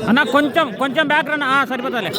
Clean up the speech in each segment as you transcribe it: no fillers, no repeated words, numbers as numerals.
అన్న కొంచెం కొంచెం బ్యాక్ రన్ సరిపోతాలే.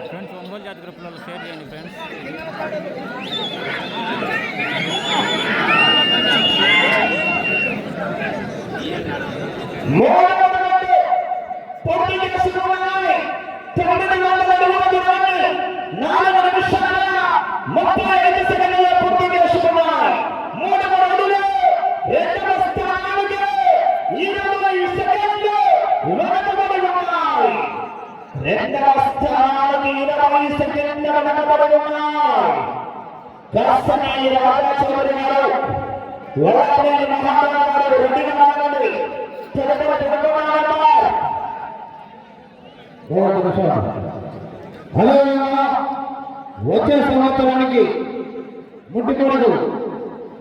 ఫ్రెండ్స్ ఒంగోలు జాతి గ్రూప్లలో షేర్ చేయండి ఫ్రెండ్స్. వచ్చే సంవత్సరానికి ముట్టికొడుకు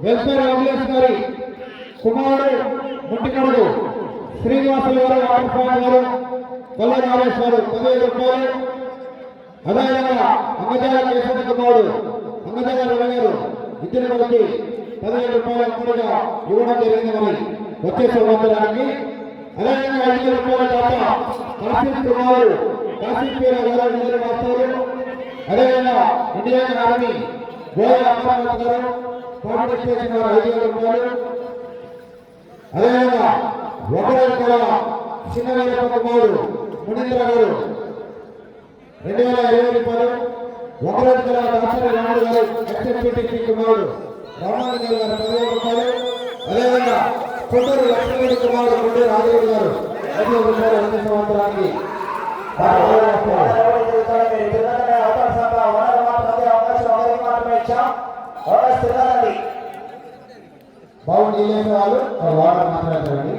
వెల్ఫేర్ అంబులెన్స్ గారి కుమారుడు ముట్టికొడుకు శ్రీనివాసులు గారు ఆర్ఫాన్ గారు కొల్ల నాగేశ్వరు 15 రూపాయలు. అదేవిధంగా అంగజాల కేశవ కుమారుడు అంగజాల రవి గారు ఇద్దరు కలిపి 15 రూపాయల కూడా ఇవ్వడం జరిగింది. మరి వచ్చే సంవత్సరానికి అదేవిధంగా 5 రూపాయల దాకా కాశీ కుమారుడు కాశీపేర గారు ఇద్దరు మాస్టారు. అదేవిధంగా ఇండియన్ ఆర్మీ గోయ అమర్నాథ్ గారు కాంగ్రెస్ స్టేషన్ గారు 5 రూపాయలు. అదేవిధంగా ఒకరు కూడా చిన్న వీరప్ప కుమారుడు మునీంద్ర గారు 2020 రూపాయలు. ఒకరు కూడా దాసరి రాముడు గారు ఎక్స్ఎంపీటీసీ కుమారుడు రామానంద గారు 15 రూపాయలు. అదేవిధంగా కొండూరు లక్ష్మణుడి కుమారుడు కొండూరు రాజరెడ్డి గారు 5 రూపాయలు. వచ్చే సంవత్సరానికి బాగుంది వాళ్ళు వాటర్ మాట్లాడతారండి.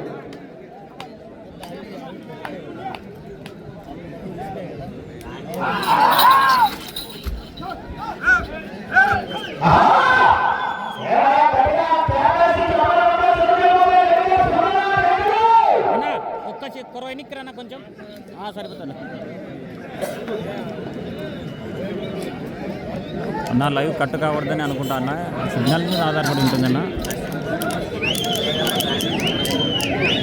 ఒక్క కొరవ ఎన్నికరన్నా కొంచెం సరిపోతాను అన్న. లైవ్ కట్ కావద్దని అనుకుంటా అన్న, సిగ్నల్ మీద ఆధారపడి ఉంటుందన్న.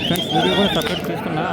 ఫ్రెండ్స్ వీడియో కూడా సపరేట్ తీసుకున్నా.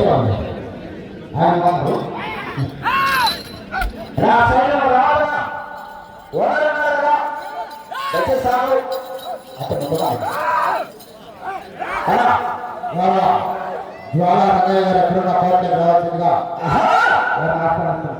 ఆయన వాళ్ళు నా సైన్యం రావాలా ఓడన్నారా దయచేసారు అతను జ్వాలా రంగయ్య గారు ఎప్పుడున్న కోరిక రావాల్సిందిగా ఆహ్వానిస్తున్నాం.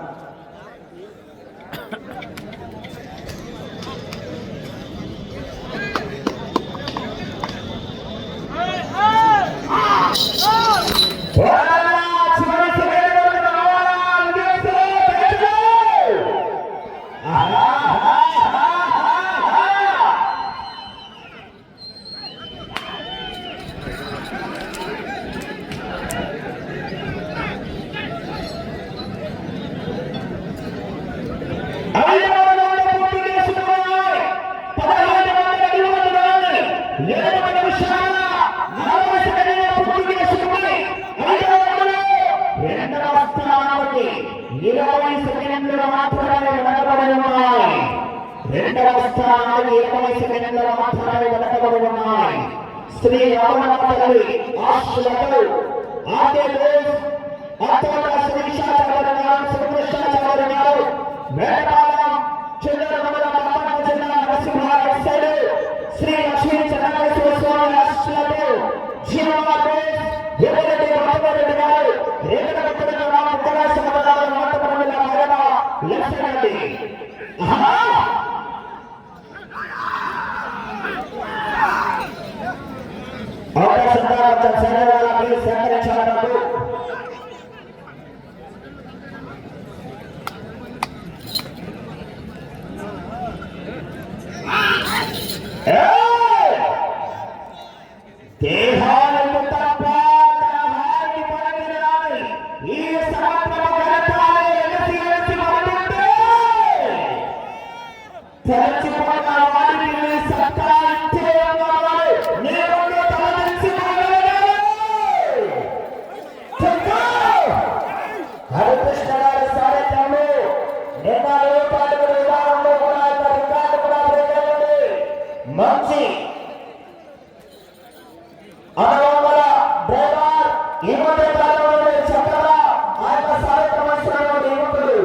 శ్రీ రామనాథి ఆశ్రమలు ఆదేశ్ అత్తోట శ్రీశాచార్య గారు సుబ్రహ్మణ్యాచార్య గారు వేటపాలెం చంద్రమల పట్టణ జిల్లా నరసింహారెడ్డి సైడ్ శ్రీ లక్ష్మీ చంద్రకేశ్వర స్వామి ఆశ్రమలు జీవనాదేశ్ ఎవరెడ్డి రామరెడ్డి గారు రేగడపట్టిన రామ ఉత్తరాశ మండలాల నాటకం జిల్లా హరణ లక్ష్మణరెడ్డి అవకాశం సేవలకు సేకరించాలకు దేహాలను తప్ప హాని పరగిరాని ఈ సమగ్ర గణతాలే ఎలసి మొదలుంటే తెరచిపోయిన వారికి సత్తా ఇచ్చే నేను హరికృష్ణ గారి సారథ్యంలో నిన్న ఏర్పాటు విధానంలో కూడా రికార్డు కూడా ప్రజలండి మంచి అనుభవ డ్రైవర్ ఈ మధ్య కాలంలో చక్కగా ఆయన సారథ్యం యువకులు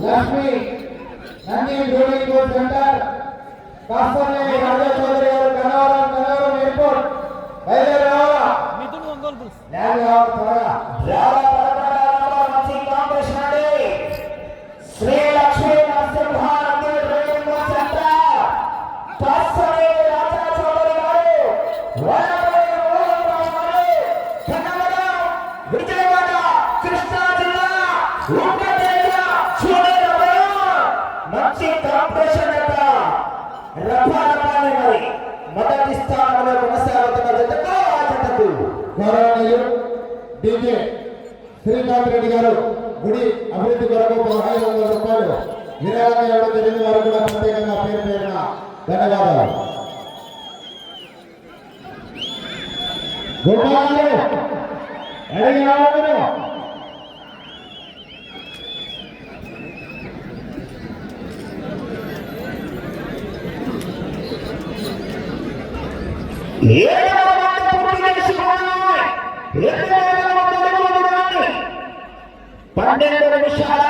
లక్ష్మి నంది జోడింగ్ సెంటర్ కాస్తనే రాజా చౌదరి గారు కనవరం ఎయిర్పోర్ట్ బయలుదేరి రావాలా Mithun Ongole bulls Sri Lakshmi Narasimha Reddy driving centre కాస్తనే రాజా చౌదరి గారు విజయవాడ కృష్ణా జిల్లా మంచి కాంపిటీషన్ మొదటి స్థానంలో కొనసాగుతున్న జతకు ఆ జతకు గౌరవనీయులు డీజే శ్రీకాంత్ రెడ్డి గారు గుడి అభివృద్ధి కొరకు 1500 రూపాయలు విరాళంగా ఇవ్వడం జరిగిన వారు కూడా ప్రత్యేకంగా పేరు పేరున ధన్యవాదాలు. గుర్రాలు రెడీ అవ్వండి. ఏడవ 12 నిమిషాల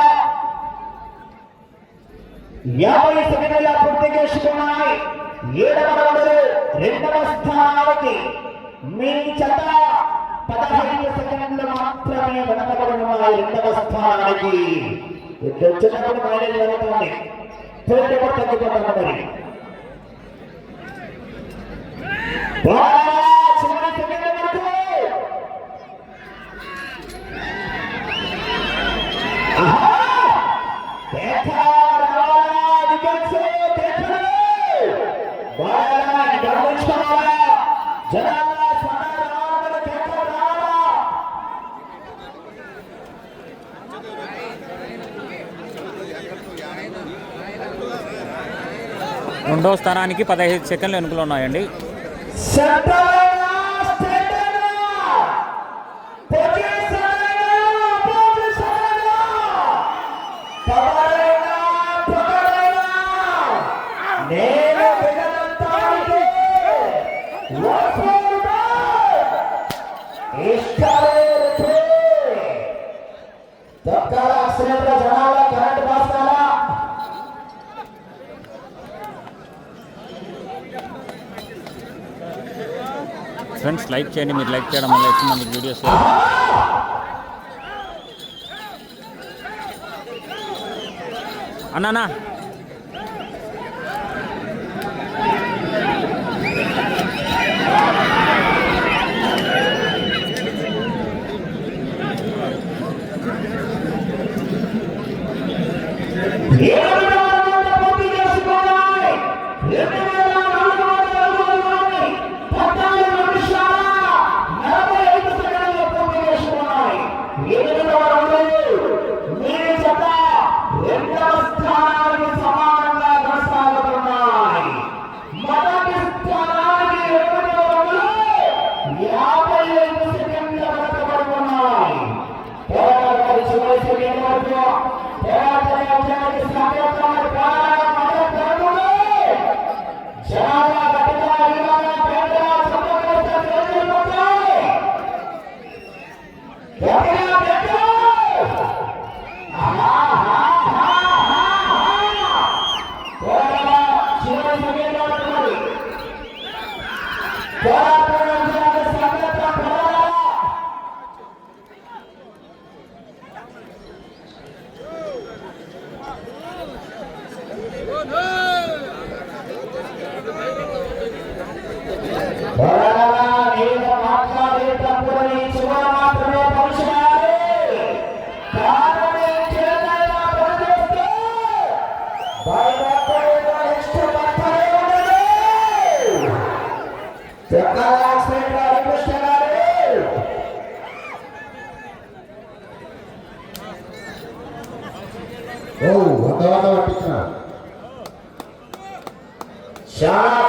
50 సెకండ్ల పూర్తి చేసుకున్నాయి. 7వ రౌండ్లో 2వ స్థానానికి మీ జత 15 సెకండ్లు మాత్రమే వెనకబడి ఉన్నాయి. 2వ స్థానానికి వచ్చినప్పుడు మైలేజ్ జరుగుతుంది. తగ్గిపోతుంది. చివరి సెకండ్ వరకు రెండవ స్థానానికి 15 సెకండ్లు వెనుకలు ఉన్నాయండి. ఫ్రెండ్స్ లైక్ చేయండి. మీరు లైక్ చేయడం వల్ల ఎక్కువ మంది వీడియోస్ అన్నానా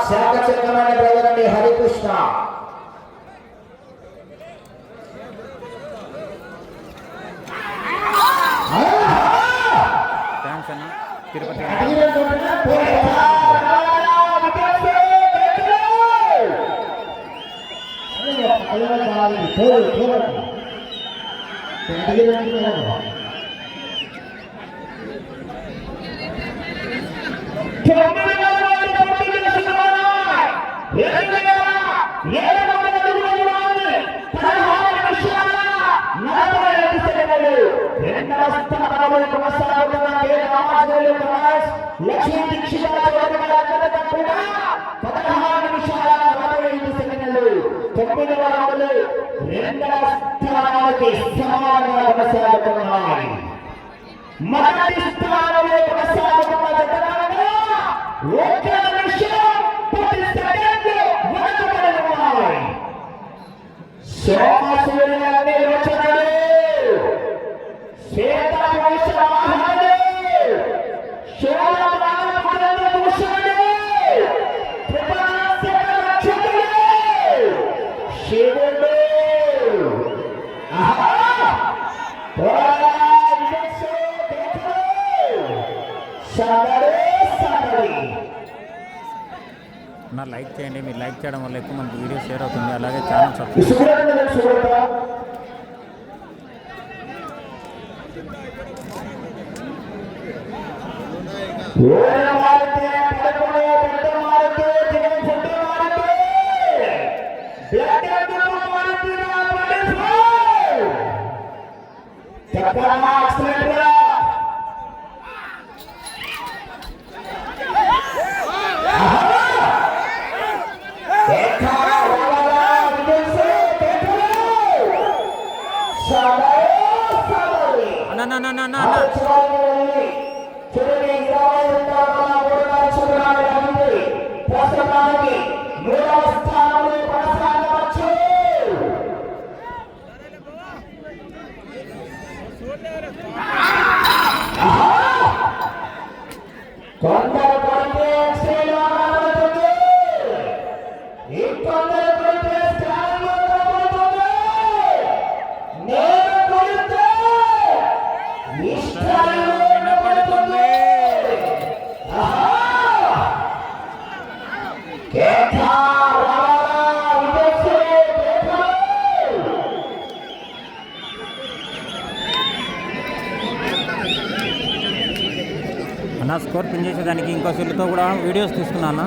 శాఖచక్రమైన ప్రజలండి హరికృష్ణ తిరుపతి లక్ష్మీ దీక్షిత 16 నిమిషాల 45 సెకండ్లు. 9వ రౌండ్లో 2వ స్థానానికి సమానంగా కొనసాగుతున్నాయి. మొదటి స్థానంలో కొనసాగుతున్న జతగా 1 నిమిషం 10 సెకండ్లు వెనుకబడి ఉన్నాయి. సోమసూర్యుని రచనలు శ్వేత వాహనాలు నా లైక్ చేయండి, మీరు లైక్ చేయడం వల్ల ఎక్కువ మనకి వీడియో షేర్ అవుతుంది. అలాగే ఛానల్ సబ్స్క్రైబ్ అన్న. స్కోర్ పిన్ చేసేదానికి ఇంకో సెల్లుతో కూడా వీడియోస్ తీసుకున్నా.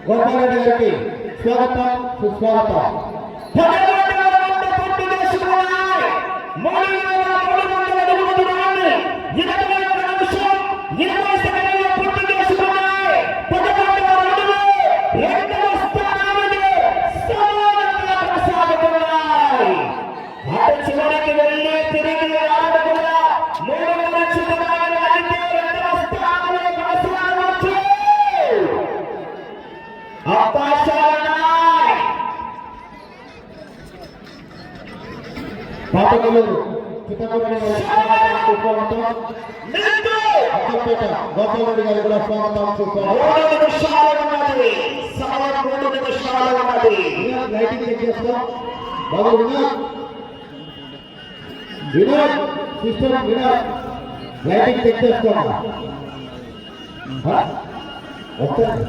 గోపాలరెడ్డి గారికి స్వాగతం, సుస్వాగతం. చివరికి వెళ్ళి తిరిగి ఆడకుండా 3 పాతకల్లూరు చిత్తపల్లి స్వాగతం. గోపాలరెడ్డి గారికి కూడా స్వాగతం, సుస్వాగతం. లైటింగ్ చెక్ చేస్తాం. Babu Vinod system Vinod lighting check చేస్తాం. వస్తుంది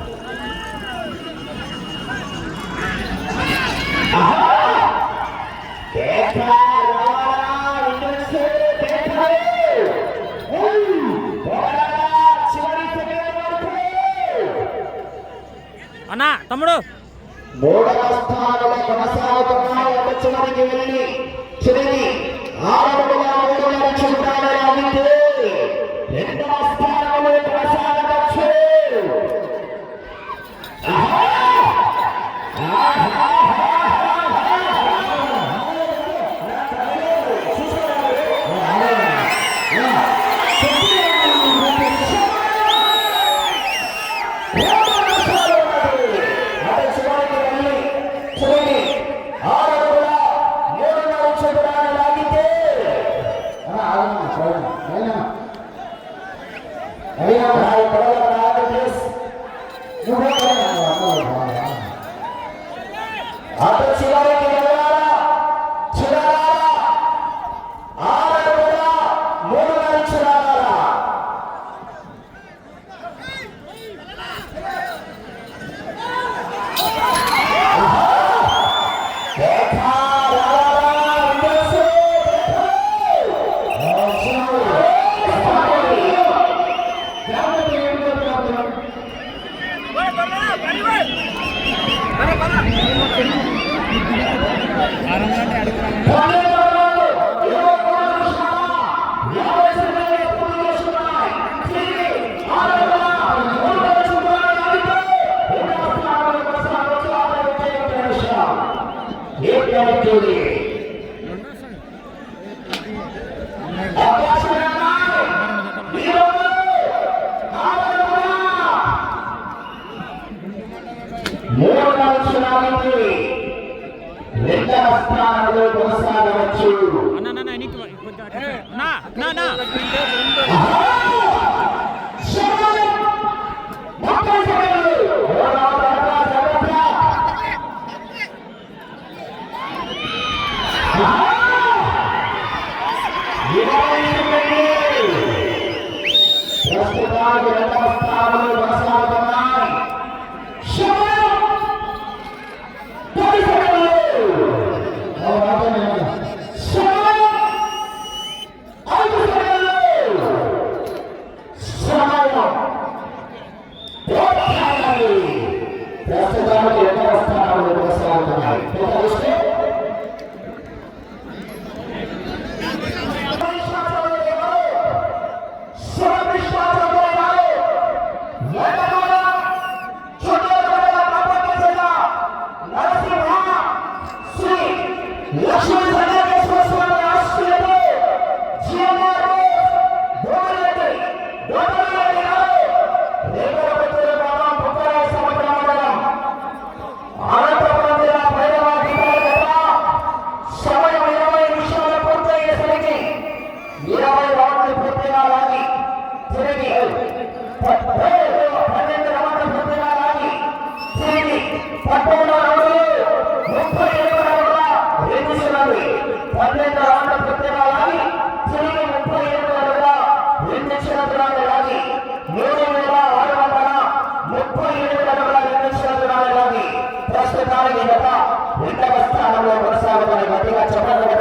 అన్నా తమ్ముడు 3వ స్థానంలో కొనసాగుతున్నాయి. చివరికి వెళ్ళి చివరి 6 నడుచుకుంటాడు. 2వ స్థానంలో కొనసాగవచ్చు. అటు చివరికి వెళ్ళాలా చివరాలా 6 అడుగుల 3 అంచులారా రెండవ స్థానంలో కొనసాగవచ్చు. ప్రస్తుతానికి రెండవ స్థానంలో కొనసాగుతున్నాయి. ప్రస్తుతానికి